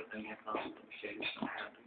చెల్లిస్తున్నాను.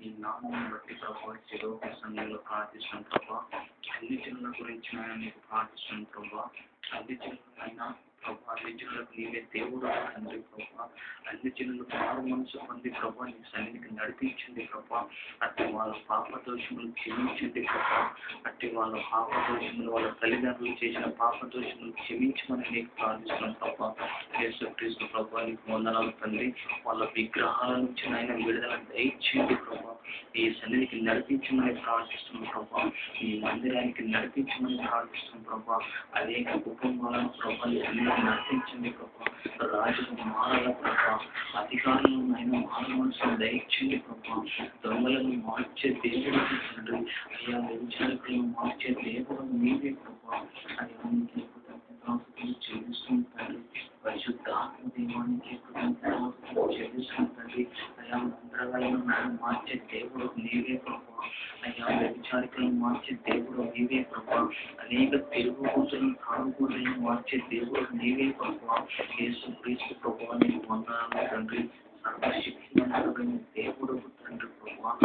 ఈ నామం బట్టి ప్రభావ చిరుగు సమయంలో ప్రార్థిస్తున్నాం ప్రభావ. అన్ని జనుల గురించి ఆయన మీకు ప్రార్థిస్తున్నాం ప్రభావ. అన్ని జనులైనా ప్రభావ, అన్ని జనులకు నీవే దేవుడు తండ్రి ప్రభావ. అన్ని జనులు మారు మనసు పొంది ప్రభావ నీ సన్నిధికి నడిపించండి ప్రభావ. అట్టి వాళ్ళ పాప దోషములు క్షమించండి ప్రభావ. అట్టి వాళ్ళ పాప దోషములు, వాళ్ళ తల్లిదండ్రులు చేసిన పాప దోషములు క్షమించమని నీకు ప్రార్థిస్తున్నాం ప్రభావ. యేసుక్రీస్తు ప్రభావ నీకు వందనాలు తండ్రి. వాళ్ళ విగ్రహాల నుంచి ఆయన విడుదల దయచేయండి ప్రభావ. ఈ సన్నిధికి నడిపించమని ప్రార్థిస్తున్నాం ప్రభావ. ఈ మందిరానికి నడిపించమని ప్రార్థిస్తున్నాం ప్రభావ. అనేక కుటుంబాలను ప్రభావ నడిపించండి ప్రభావ. రాజులు మారాల ప్రభావ. అధికారులను ఆయన మారవలసిన దయచేయండి ప్రభావ. దొంగలను మార్చే దేవుడు తండ్రి. అయ్యా వ్యభిచారికులను మార్చే దేవుడు మీరే ప్రభావ. అయ్యా నీకు చెల్లిస్తుంటారు. పరిశుద్ధాత్మ దేవానికి చెల్లిస్తుంటండి. అయా మంత్రగాలను మార్చే దేవుడు నీవే ప్రభావ. అయ్యా వ్యభిచారికులను మార్చే దేవుడు నీవే ప్రభావ. అనేక తిరుగుబోతులను తాగుబోతులను మార్చే దేవుడు నీవే ప్రభావ. యేసుక్రీస్తు ప్రభావ నీకు వందనాలు తండ్రి. సర్వశక్తిమంతుడైన దేవుడు తండ్రి ప్రభావ.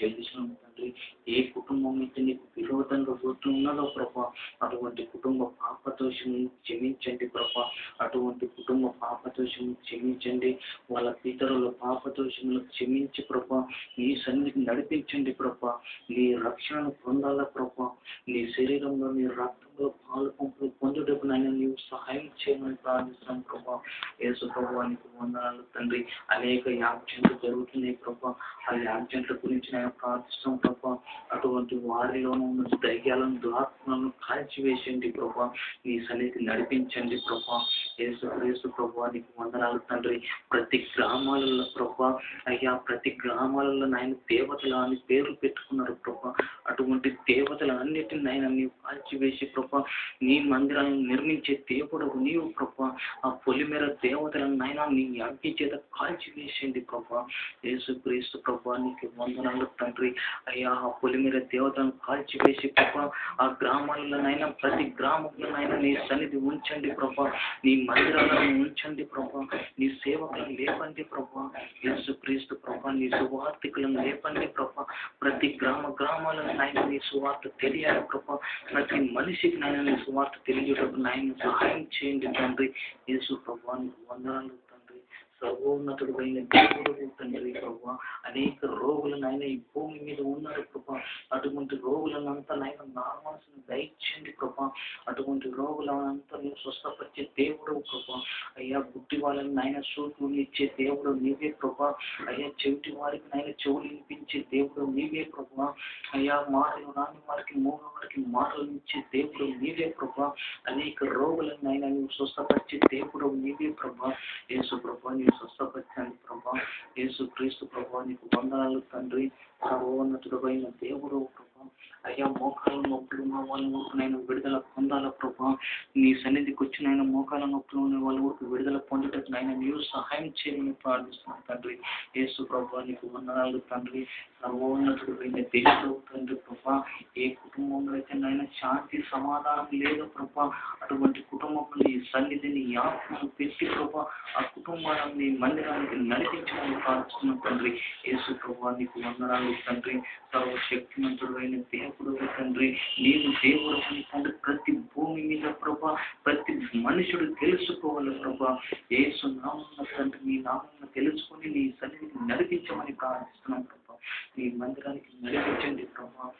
చెల్లిస్తున్నాం తండ్రి. ఏ కుటుంబం అయితే నీకు విరోధంగా పోతున్నదో ప్రభా, అటువంటి కుటుంబ పాపదోషములను క్షమించండి ప్రభా. అటువంటి కుటుంబ పాపదోషములను క్షమించండి. వాళ్ళ పితరుల పాపదోషములను క్షమించి ప్రభా నీ సన్నిధికి నడిపించండి ప్రభా. నీ రక్షణను పొందాల ప్రభా. నీ శరీరంలో నీ రక్తంలో పాలు పంపులు పొందుటకు నాయన నీవు సహాయం చేయమని ప్రార్థిస్తున్నాం ప్రభా. యేసు ప్రభువానికి వందనాలు తండ్రి. అనేక యాక్సిడెంట్లు జరుగుతున్నాయి ప్రభా. ఆ యాక్సిడెంట్ల గురించి నేను ప్రార్థిస్తాం ప్రభా. అటువంటి వారిలోనూ ఉన్న ధైర్యాలను దురాత్మలను కాల్చివేసండి ప్రభా. నీ సన్నిధికి నడిపించండి ప్రభా. యేసు ప్రభువానికి వందనాలు తండ్రి. ప్రతి గ్రామాలలో ప్రభా, అయ్యా ప్రతి గ్రామాలలో నాయన దేవతలు అని పేర్లు పెట్టుకున్నారు ప్రభా. అటువంటి దేవతలన్నిటిని నాయన నీవు కాల్చివేసి ప్రభా నీ మందిరాలను నిర్మించే దేవుడు నీవు ప్రభా. ఆ పొలిమేర దేవతలను నాయన నీ అగ్ని చేత కాల్చివేసండి ప్రభా. యేసుక్రీస్తు ప్రభా నీకు వందనాలు తండ్రి. అయ్యా ఆ పొలిమేర దేవతలను కాల్చివేసి ప్రభా ఆ గ్రామాలలోనైనా ప్రతి గ్రామంలోనైనా నీ సన్నిధి ఉంచండి ప్రభా. నీ మందిరాలను ఉంచండి ప్రభా. నీ సేవకులను లేపండి ప్రభా. యేసుక్రీస్తు ప్రభా నీ సువార్థికులను లేపండి ప్రభా. ప్రతి గ్రామాలను నాయన నీ సువార్త తెలియాలి ప్రభా. ప్రతి మనిషికి నాయన నీ సువార్త తెలియటప్పుడు నాయన సహాయం చేయండి తండ్రి. యేసు ప్రభా నీకు వందనాలు తండ్రి. సర్వోన్నతుడు అయిన దేవుడు తండ్రి ప్రభా. అనేక రోగులను ఆయన ఈ భూమి మీద ఉన్నారు ప్రభా. అటువంటి రోగులనంతా నాయన నార్మల్స్ని దయచేయండి ప్రభా. అటువంటి రోగులనంతా నువ్వు స్వస్థపరిచే దేవుడు ప్రభా. అయ్యా గుడ్డి వాళ్ళని నాయన చూపులు ఇచ్చే దేవుడు నీవే ప్రభా. అయ్యా చెవిటి వారికి నాయన చెవులు వినిపించే దేవుడు నీవే ప్రభా. అయ్యా మాటలు రాని వారికి మూగ వారికి మాటలు ఇచ్చే దేవుడు నీవే ప్రభా. అనేక రోగులను నాయన నువ్వు స్వస్థపరిచే దేవుడు నీవే ప్రభా. యేసు ప్రభా నీవు స్వస్థపరచండి ప్రభా. యేసుక్రీస్తు ప్రభా నీకు వందనాలు తండ్రి. సర్వోన్నతుడు అయిన దేవుడు ప్రభా. అయ్యా మోకాల నొప్పులు ఉన్న వాళ్ళ ఊరికనైనా విడుదల పొందాల ప్రభా. నీ సన్నిధికి వచ్చిన మోకాల నొప్పులు ఉన్న వాళ్ళ ఊరికి విడుదల పొందుటకు నాయన నీవు సహాయం చేయమని ప్రార్థిస్తున్నాను తండ్రి. యేసు ప్రభా నీకు వందనాలు తండ్రి. సర్వోన్నతుడు అయిన దేవుడు తండ్రి ప్రభా. ఏ కుటుంబంలో అయితే నాయన శాంతి సమాధానం లేదు ప్రభా, అటువంటి కుటుంబంలో నీ సన్నిధిని ఆత్మను పెట్టి ప్రభా ఆ కుటుంబాలను నీ మందిరానికి నడిపించమని ప్రార్థిస్తున్నాను తండ్రి. యేసు ప్రభా నీకు వందనాలు తండ్రి. సర్వశక్తిమంతుడు అయిన దేవుడు తండ్రి. నీవు దేవుడు అని తండ్రి ప్రతి భూమి మీద ప్రభా ప్రతి మనుషుడు తెలుసుకోవాలి ప్రభా. యేసు నామమున తండ్రి నీ నామమున తెలుసుకొని నీ సన్నిధిని నడిపించమని ప్రార్థిస్తున్నాం ప్రభా. నీ మందిరానికి నడిపించండి ప్రభా.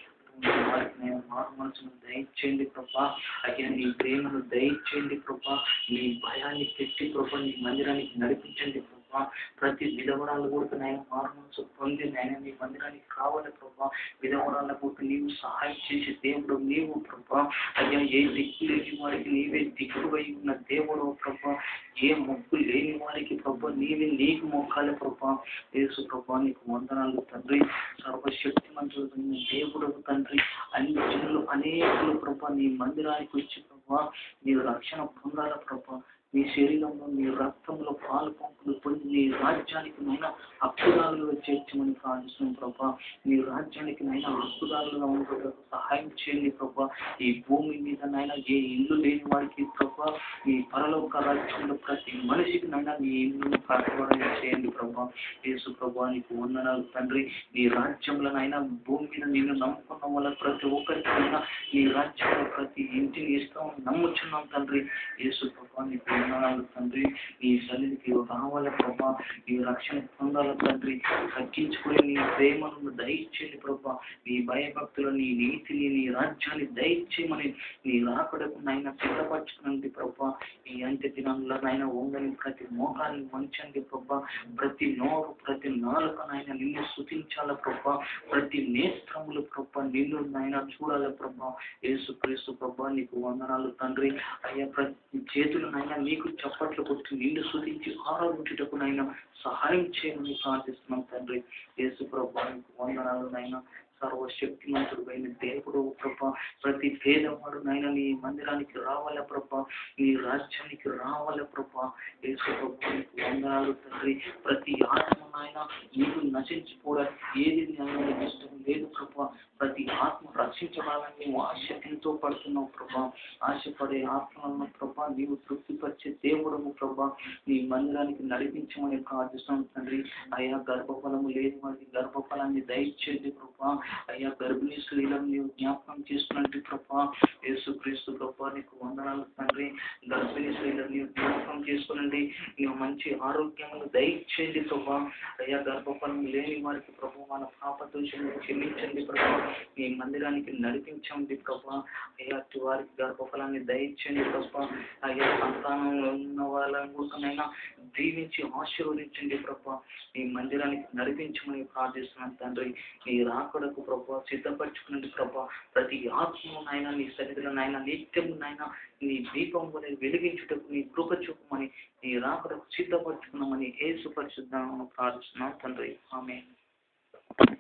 వారికి నేను మారు మనసును దయచేయండి ప్రభా. అయ్యా నీ ప్రేమను దయచేయండి ప్రభా. నీ భయాన్ని పెట్టి ప్రభా నీ మందిరానికి నడిపించండి ప్రభా. ప్రతి విధవరాలు కూడా నేను మారు మనసు పొంది నేను నీ మందిరానికి కావాలి ప్రభా. విధవరాల కూడా నీవు సహాయం చేసే దేవుడు నీవు ప్రభా. అయ్యా ఏ దిక్కు లేని వారికి నీవే దిక్కువై ఉన్న దేవుడు ప్రభా. ఏ మొక్కు లేని వారికి ప్రభా నీవే నీకు మొక్కాలి ప్రభా. యేసు ప్రభా నీకు వందనాలు తండ్రి. సర్వశక్తిమంతుడైన దేవుడు తండ్రి. అన్ని జనులు అనేకులు ప్రభా నీ మందిరానికి వచ్చి ప్రభా నీవు రక్షణ పొందాల ప్రభా. నీ శరీరంలో నీ రక్తంలో పాలు పంపులు పొంది నీ రాజ్యానికి నైనా హక్కుదారులుగా చేర్చమని ప్రార్థిస్తున్నాం ప్రభా. నీ రాజ్యానికి నైనా హక్కుదారులుగా ఉండటం సహాయం చేయండి ప్రభా. ఈ భూమి మీద నైనా ఏ ఇల్లు లేని వాడికి ప్రభా ఈ పరలోక రాజ్యంలో ప్రతి మనిషికి నైనా నీ ఇల్లును ప్రకటన చేయండి ప్రభా. యేసు ప్రభా నీకు వందనాలు తండ్రి. నీ రాజ్యంలోనైనా భూమి మీద నేను నమ్ముకున్న వల్ల ప్రతి ఒక్కరికైనా నీ రాజ్యంలో ప్రతి ఇంటిని ఇస్తాం నమ్ముచున్నాం తండ్రి. యేసు ప్రభా నీకు వందనాలు తండ్రి. నీ సన్నిధికి రావాలి ప్రభా. నీ రక్షణ పొందాలి తండ్రి. తగ్గించుకుని నీ ప్రేమను దయచేయండి ప్రభా. నీ భయభక్తులు నీ నీతిని నీ రాజ్యాన్ని దయచేయమని నీ రాకడకు నైనా సిద్ధపరచుకునండి ప్రభా. ఈ అంత్య దినంలోనైనా ఉందని ప్రతి మోహాన్ని మంచండి ప్రభా. ప్రతి నోరు ప్రతి నాలుకనైనా నిన్ను స్తుతించాల ప్రభా. ప్రతి నేత్రములు ప్రభా నిన్ను నైనా చూడాలి ప్రభా. యేసు క్రీస్తు ప్రభా నీకు వందనాలు తండ్రి. అయ్యా ప్రతి చేతులనైనా నీకు చప్పట్లు కొట్టి నిన్ను స్తుతించి ఆరాధించుటకు నైనా సహాయం చేయమని ప్రార్థిస్తున్నాం తండ్రి. యేసు ప్రభా నీకు వందనాలు నైనా. సర్వశక్తిమంతుడు అయిన దేవుడు ప్రభా. ప్రతి పేదవాడు నైనా నీ మందిరానికి రావాల ప్రభా. నీ రాజ్యానికి రావాల ప్రభా. యేసు ప్రభా నీకు వందనాలు తండ్రి. ప్రతి ఆత్మ నాయన నీకు నశించిపోవడానికి ఏది న్యాయం ఇష్టం లేదు ప్రభా. ప్రతి ఆత్మ రక్షించడాలని నీవు ఆశ ఎంతో పడుతున్నావు ప్రభా. ఆశపడే ఆత్మలను ప్రభా నీవు తృప్తిపరిచే దేవుడము ప్రభా. నీ మందిరానికి నడిపించమని ప్రార్థిస్తున్నాం తండ్రి. అయ్యా గర్భఫలము లేని వారికి గర్భఫలాన్ని దయచేది ప్రభా. అయ్యా గర్భిణీ స్త్రీలను నీవు జ్ఞాపకం చేసుకున్నట్టు ప్రభా. యేసు క్రీస్తు ప్రభా నీకు వందనాలు తండ్రి. గర్భిణీ స్త్రీలను నీవు జ్ఞాపకం చేసుకునండి. నీవు మంచి ఆరోగ్యమును దయచేయండి ప్రభా. అయ్యా గర్భఫలం లేని వారికి ప్రభు మన పాప దోషములు క్షమించండి ప్రభా. నీ మందిరానికి నడిపించండి ప్రభా. అయ్యా వారికి గర్భఫలాన్ని దయచేయండి ప్రభా. అయ్యా సంతానంలో ఉన్న వాళ్ళని కూడానైనా దీవించి ఆశీర్వదించండి ప్రభా. నీ మందిరానికి నడిపించమని ప్రార్థిస్తున్నాను తండ్రి. నీ రాకడకు ప్రభా సిద్ధపరచుకునండి ప్రభా. ప్రతి ఆత్మనైనా నీ సన్నిధిలోనైనా నిత్యమునైనా నీ దీపం వలె వెలిగించుటకు నీ కృప చూపమని నీ రాకడకు సిద్ధపరచుకున్నామని యేసు పరిశుద్ధ నామమున ప్రార్థిస్తున్నాను తండ్రి. ఆమేన్.